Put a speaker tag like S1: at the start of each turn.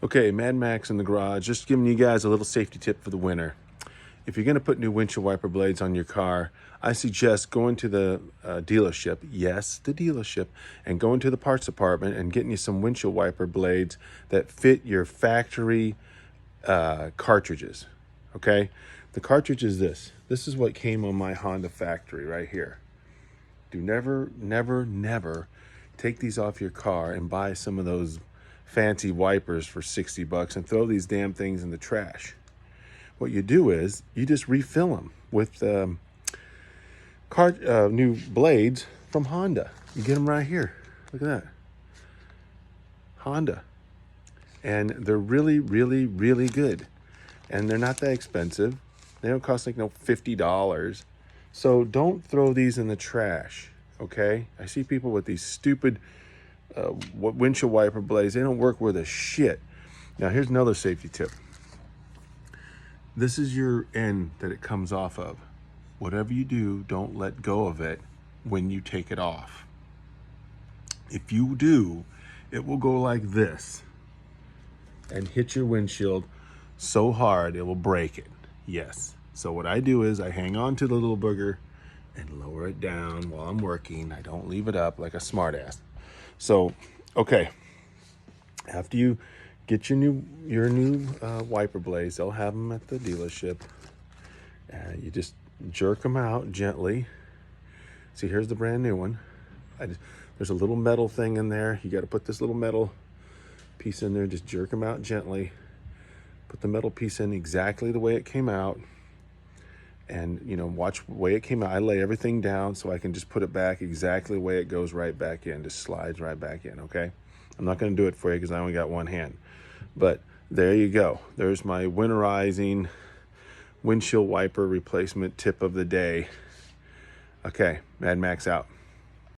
S1: Okay, Mad Max in the garage, just giving you guys a little safety tip for the winter. If you're going to put new windshield wiper blades on your car, I suggest going to the dealership, yes, the dealership, and going to the parts department and getting you some windshield wiper blades that fit your factory cartridges, okay? The cartridge is this. This is what came on my Honda factory right here. Do never, never, never take these off your car and buy some of those fancy wipers for 60 bucks and throw these damn things in the trash. What you do is you just refill them with new blades from Honda. You get them right here. Look at that. Honda. And they're really, really, really good. And they're not that expensive. They don't cost like $50. So don't throw these in the trash, okay? I see people with these stupid windshield wiper blades. They don't work worth a shit. Now here's another safety tip. This is your end that it comes off of. Whatever you do, don't let go of it when you take it off. If you do, it will go like this and hit your windshield so hard it will break it. Yes. So what I do is I hang on to the little booger and lower it down while I'm working. I don't leave it up like a smartass. So, okay. After you get your new wiper blades, they'll have them at the dealership. You just jerk them out gently. See, here's the brand new one. There's a little metal thing in there. You got to put this little metal piece in there. Just jerk them out gently. Put the metal piece in exactly the way it came out. And, watch the way it came out. I lay everything down so I can just put it back exactly the way it goes right back in. Just slides right back in, okay? I'm not going to do it for you because I only got one hand. But there you go. There's my winterizing windshield wiper replacement tip of the day. Okay, Mad Max out.